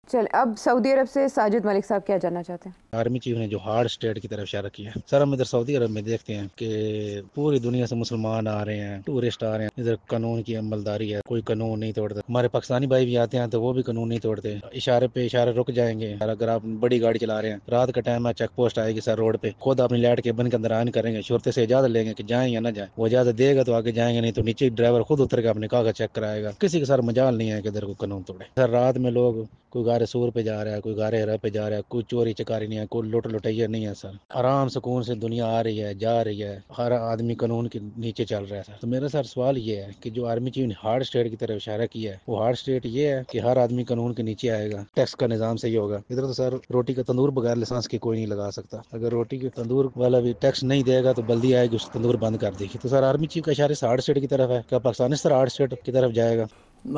चल, अब सऊदी अरब से साजिद मलिक साहब क्या जानना चाहते हैं? आर्मी चीफ ने जो हार्ड स्टेट की तरफ इशारा किया है सर, हम इधर सऊदी अरब में देखते हैं कि पूरी दुनिया से मुसलमान आ रहे हैं, टूरिस्ट आ रहे हैं, इधर कानून की अमलदारी है, कोई कानून नहीं तोड़ता। हमारे पाकिस्तानी भाई भी आते हैं तो वो भी कानून नहीं तोड़ते, इशारे पे इशारे रुक जाएंगे। और अगर आप बड़ी गाड़ी चला रहे हैं, रात का टाइम है, चेक पोस्ट आएगी सर रोड पे, खुद अपनी लाइट के बन के अंदर ऑन करेंगे, शुरते से इजाजत लेंगे कि जाएं या ना जाएं। वो इजाजत देगा तो आगे जाएंगे, नहीं तो नीचे ड्राइवर खुद उतर के अपने कागज चेक कराएगा। किसी के सर मजाल नहीं है कि इधर को कानून तोड़े। सर रात में लोग, कोई गारे सूर पे जा रहा है, कोई गारे हरा पे जा रहा है, कोई चोरी चकारी नहीं है, कोई लुट लुटैया नहीं है सर। आराम सुकून से दुनिया आ रही है, जा रही है, हर आदमी कानून के नीचे चल रहा है सर। तो मेरा सर सवाल ये है कि जो आर्मी चीफ ने हार्ड स्टेट की तरफ इशारा किया है, वो हार्ड स्टेट ये है कि हर आदमी कानून के नीचे आएगा, टैक्स का निजाम सही होगा। इधर तो सर रोटी का तंदूर बगैर लाइसेंस के कोई नहीं लगा सकता। अगर रोटी के तंदूर वाला भी टैक्स नहीं देगा तो बल्दी आएगी, उस तंदूर बंद कर देगी। तो सर आर्मी चीफ का इशारे हार्ड स्टेट की तरफ है, क्या पाकिस्तान इस तरह हार्ड स्टेट की तरफ जाएगा?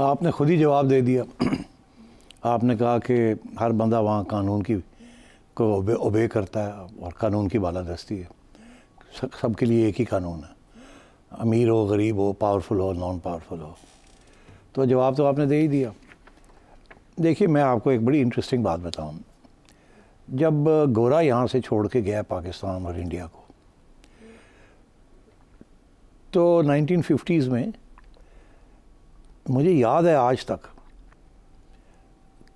आपने खुद ही जवाब दे दिया। आपने कहा कि हर बंदा वहाँ कानून की को ओबे करता है और कानून की बालादस्ती है। सबके लिए एक ही कानून है, अमीर हो, गरीब हो, पावरफुल हो, नॉन पावरफुल हो। तो जवाब तो आपने दे ही दिया। देखिए, मैं आपको एक बड़ी इंटरेस्टिंग बात बताऊं। जब गोरा यहाँ से छोड़ के गया पाकिस्तान और इंडिया को, तो 1950s में मुझे याद है आज तक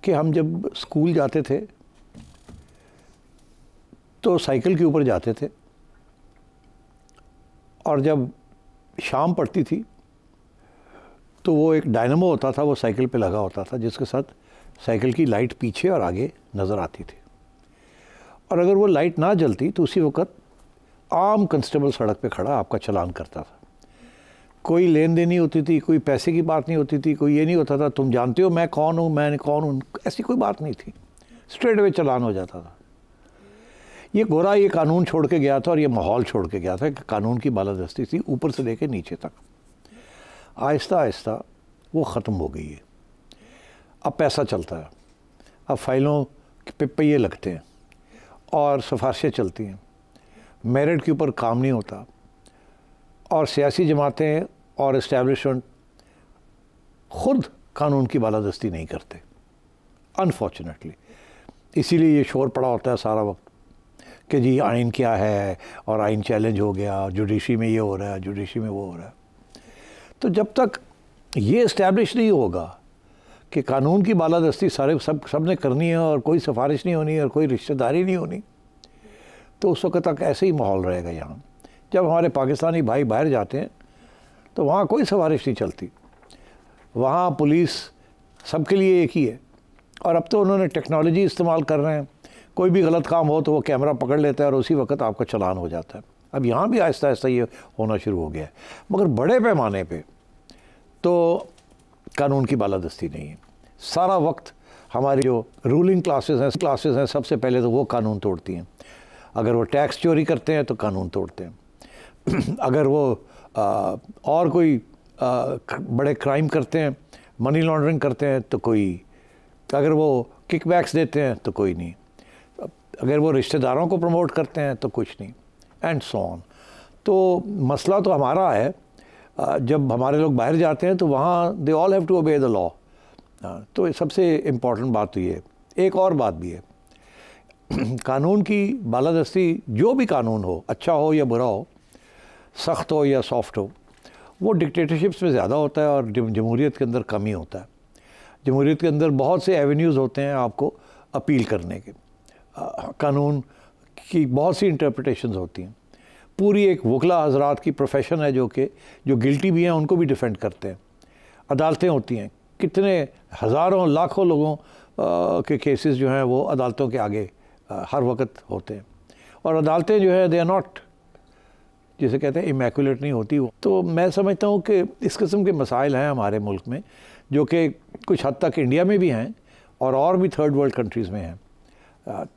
कि हम जब स्कूल जाते थे तो साइकिल के ऊपर जाते थे, और जब शाम पड़ती थी तो वो एक डायनामो होता था, वो साइकिल पे लगा होता था, जिसके साथ साइकिल की लाइट पीछे और आगे नज़र आती थी। और अगर वो लाइट ना जलती तो उसी वक्त आम कंस्टेबल सड़क पे खड़ा आपका चालान करता था। कोई लेन देन नहीं होती थी, कोई पैसे की बात नहीं होती थी, कोई ये नहीं होता था तुम जानते हो मैं कौन हूँ, मैं कौन हूँ, ऐसी कोई बात नहीं थी। स्ट्रेट अवे चालान हो जाता था। ये गोरा ये कानून छोड़ के गया था और ये माहौल छोड़ के गया था कि कानून की बालादस्ती थी ऊपर से लेके नीचे तक। आहिस्ता आहिस्ता वो ख़त्म हो गई है। अब पैसा चलता है, अब फाइलों पे पहिए लगते हैं और सिफारिशें चलती हैं, मेरिट के ऊपर काम नहीं होता, और सियासी जमातें और इस्टेब्लिशमेंट ख़ुद कानून की बालादस्ती नहीं करते, अनफॉर्चुनेटली। इसीलिए ये शोर पड़ा होता है सारा वक्त कि जी आइन क्या है, और आइन चैलेंज हो गया, जुडिशरी में ये हो रहा है, जुडिशरी में वो हो रहा है। तो जब तक ये इस्टेब्लिश नहीं होगा कि कानून की बालादस्ती सब ने करनी है और कोई सिफारिश नहीं होनी और कोई रिश्तेदारी नहीं होनी, तो उस वक्त तक ऐसे ही माहौल रहेगा यहाँ। जब हमारे पाकिस्तानी भाई बाहर जाते हैं तो वहाँ कोई सिफारिश नहीं चलती, वहाँ पुलिस सबके लिए एक ही है। और अब तो उन्होंने टेक्नोलॉजी इस्तेमाल कर रहे हैं, कोई भी गलत काम हो तो वो कैमरा पकड़ लेता है और उसी वक्त आपका चालान हो जाता है। अब यहाँ भी आहिस्ता आहिस्ता ये होना शुरू हो गया है, मगर बड़े पैमाने पे तो कानून की बालादस्ती नहीं है। सारा वक्त हमारी जो रूलिंग क्लासेस हैं सबसे पहले तो वो कानून तोड़ती हैं। अगर वो टैक्स चोरी करते हैं तो कानून तोड़ते हैं, अगर वो और कोई बड़े क्राइम करते हैं, मनी लॉन्ड्रिंग करते हैं तो कोई, अगर वो किकबैक्स देते हैं तो कोई नहीं, अगर वो रिश्तेदारों को प्रमोट करते हैं तो कुछ नहीं, एंड सो ऑन। तो मसला तो हमारा है, जब हमारे लोग बाहर जाते हैं तो वहाँ they all have to obey the law. तो सबसे इम्पॉर्टेंट बात तो ये। एक और बात भी है, कानून की बालादस्ती, जो भी कानून हो, अच्छा हो या बुरा हो, सख्त हो या सॉफ्ट हो, वो डिक्टेटरशिप्स में ज़्यादा होता है और जमहूरियत के अंदर कम ही होता है। जमहूरियत के अंदर बहुत से एवेन्यूज़ होते हैं आपको अपील करने के, कानून की बहुत सी इंटरप्रिटेशंस होती हैं। पूरी एक वकला हजरात की प्रोफेशन है जो गिल्टी भी हैं उनको भी डिफेंड करते हैं। अदालतें होती हैं, कितने हज़ारों लाखों लोगों के केसेस जो हैं वो अदालतों के आगे हर वक्त होते हैं। और अदालतें जो है दे आर नॉट, जिसे कहते हैं इमैकुलेट नहीं होती वो। तो मैं समझता हूँ कि इस किस्म के मसाइल हैं हमारे मुल्क में, जो कि कुछ हद तक इंडिया में भी हैं और भी थर्ड वर्ल्ड कंट्रीज़ में हैं।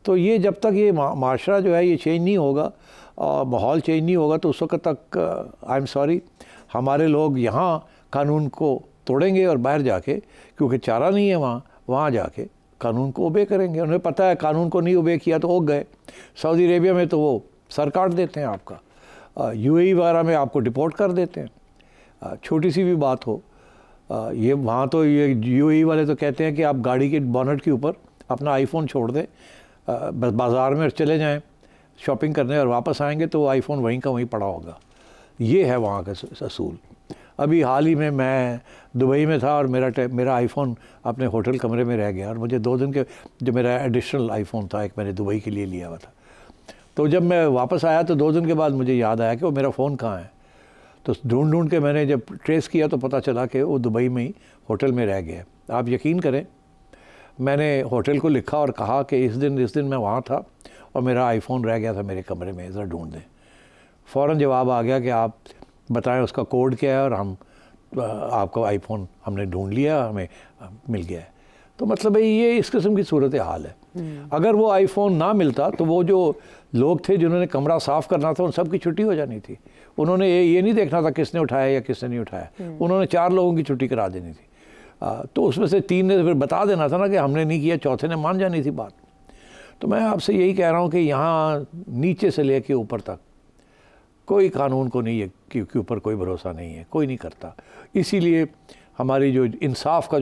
तो ये जब तक ये माशरा जो है ये चेंज नहीं होगा, माहौल चेंज नहीं होगा, तो उस वक्त तक आई एम सॉरी हमारे लोग यहाँ कानून को तोड़ेंगे और बाहर जाके, क्योंकि चारा नहीं है वहाँ जाके कानून को ओबे करेंगे। उन्हें पता है कानून को नहीं ओबे किया तो ओग गए। सऊदी अरेबिया में तो वो सर काट देते हैं आपका, यूएई वगैरह में आपको डिपोर्ट कर देते हैं। छोटी सी भी बात हो ये वहाँ तो ये यूएई वाले तो कहते हैं कि आप गाड़ी के बोनट के ऊपर अपना आईफोन छोड़ दें, बस बाज़ार में चले जाएं शॉपिंग करने और वापस आएंगे तो आईफोन वहीं का वहीं पड़ा होगा। ये है वहाँ का असूल। अभी हाल ही में मैं दुबई में था और मेरा आईफोन अपने होटल कमरे में रह गया और मुझे 2 दिन के जो मेरा एडिशनल आईफोन था एक मैंने दुबई के लिए लिया हुआ था, तो जब मैं वापस आया तो 2 दिन के बाद मुझे याद आया कि वो मेरा फ़ोन कहाँ है। तो ढूंढ के मैंने जब ट्रेस किया तो पता चला कि वो दुबई में ही होटल में रह गया। आप यकीन करें, मैंने होटल को लिखा और कहा कि इस दिन मैं वहाँ था और मेरा आईफोन रह गया था मेरे कमरे में, ज़रा ढूंढ दें। फ़ौरन जवाब आ गया कि आप बताएं उसका कोड क्या है और हम आपका आईफोन हमने ढूंढ लिया, हमें मिल गया है। तो मतलब है ये इस किस्म की सूरत हाल है। अगर वो आईफोन ना मिलता तो वो जो लोग थे जिन्होंने कमरा साफ़ करना था उन सब की छुट्टी हो जानी थी। उन्होंने ये नहीं देखना था किसने उठाया या किसने नहीं उठाया, उन्होंने 4 लोगों की छुट्टी करा देनी थी। तो उसमें से 3 ने फिर बता देना था ना कि हमने नहीं किया, चौथे ने मान जानी थी बात। तो मैं आपसे यही कह रहा हूँ कि यहाँ नीचे से लेके ऊपर तक कोई कानून को नहीं है के ऊपर कोई भरोसा नहीं है, कोई नहीं करता। इसीलिए हमारी जो इंसाफ का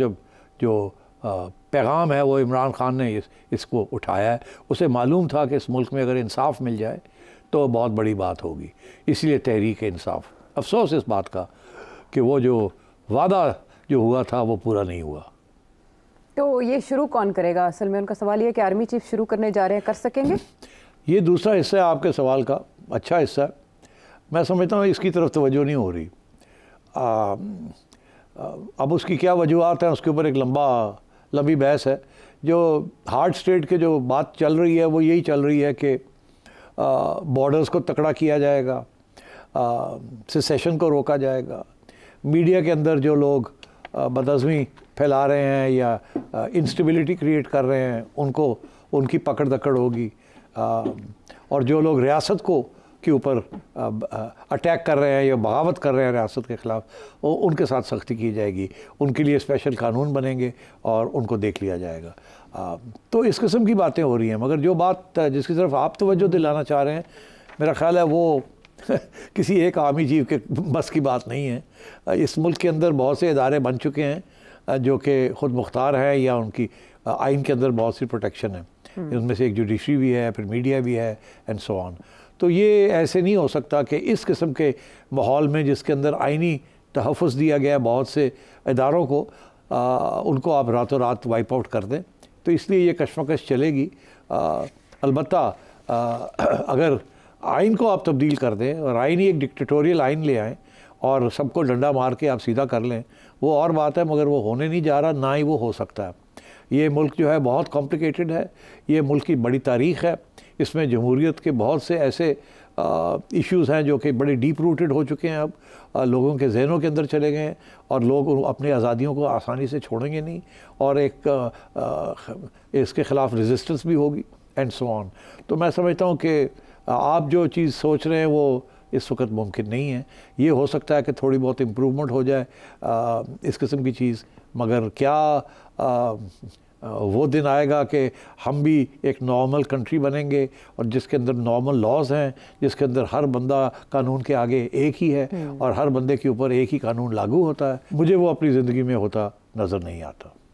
जो पैगाम है वो इमरान खान ने इसको उठाया है। उसे मालूम था कि इस मुल्क में अगर इंसाफ मिल जाए तो बहुत बड़ी बात होगी, इसलिए तहरीक इंसाफ। अफसोस इस बात का कि वो जो वादा जो हुआ था वो पूरा नहीं हुआ। तो ये शुरू कौन करेगा? असल में उनका सवाल ये है कि आर्मी चीफ शुरू करने जा रहे हैं, कर सकेंगे? ये दूसरा हिस्सा है आपके सवाल का, अच्छा हिस्सा है। मैं समझता हूँ इसकी तरफ तवज्जो नहीं हो रही। अब उसकी क्या वजूहत हैं उसके ऊपर एक लंबी बहस है। जो हार्ड स्टेट के जो बात चल रही है वो यही चल रही है कि बॉर्डर्स को तकड़ा किया जाएगा, सेसेशन को रोका जाएगा, मीडिया के अंदर जो लोग बदअज़मी फैला रहे हैं या इंस्टेबिलिटी क्रिएट कर रहे हैं उनकी पकड़ दकड़ होगी, और जो लोग रियासत के ऊपर अटैक कर रहे हैं या बगावत कर रहे हैं रियासत के ख़िलाफ़ उनके साथ सख्ती की जाएगी, उनके लिए स्पेशल कानून बनेंगे और उनको देख लिया जाएगा। तो इस किस्म की बातें हो रही हैं, मगर जो बात जिसकी तरफ आप तवज्जो दिलाना चाह रहे हैं मेरा ख़्याल है वो किसी एक आर्मी चीफ के बस की बात नहीं है। इस मुल्क के अंदर बहुत से इदारे बन चुके हैं जो कि ख़ुद मुख्तार हैं या उनकी आइन के अंदर बहुत सी प्रोटेक्शन है। उनमें से एक जुडिशरी भी है, फिर मीडिया भी है एंड सो ऑन। तो ये ऐसे नहीं हो सकता कि इस किस्म के माहौल में जिसके अंदर आइनी तहफ़्फ़ुज़ दिया गया बहुत से इदारों को, उनको आप रातों रात वाइप आउट कर दें। तो इसलिए ये कशमकश चलेगी। अलबत्ता अगर आइन को आप तब्दील कर दें और आइन ही एक डिक्टेटोरियल आइन ले आएँ और सबको डंडा मार के आप सीधा कर लें, वो और बात है, मगर वो होने नहीं जा रहा, ना ही वो हो सकता है। ये मुल्क जो है बहुत कॉम्प्लिकेटेड है, ये मुल्क की बड़ी तारीख़ है, इसमें जमहूरियत के बहुत से ऐसे इश्यूज़ हैं जो कि बड़े डीप रूटेड हो चुके हैं, अब लोगों के जहनों के अंदर चले गए हैं और लोग अपनी आज़ादियों को आसानी से छोड़ेंगे नहीं, और इसके ख़िलाफ़ रेजिस्टेंस भी होगी एंड सो ऑन। तो मैं समझता हूँ कि आप जो चीज़ सोच रहे हैं वो इस वक्त मुमकिन नहीं है। ये हो सकता है कि थोड़ी बहुत इम्प्रूवमेंट हो जाए इस किस्म की चीज़, मगर क्या वो दिन आएगा कि हम भी एक नॉर्मल कंट्री बनेंगे और जिसके अंदर नॉर्मल लॉज हैं, जिसके अंदर हर बंदा कानून के आगे एक ही है और हर बंदे के ऊपर एक ही कानून लागू होता है? मुझे वो अपनी ज़िंदगी में होता नज़र नहीं आता।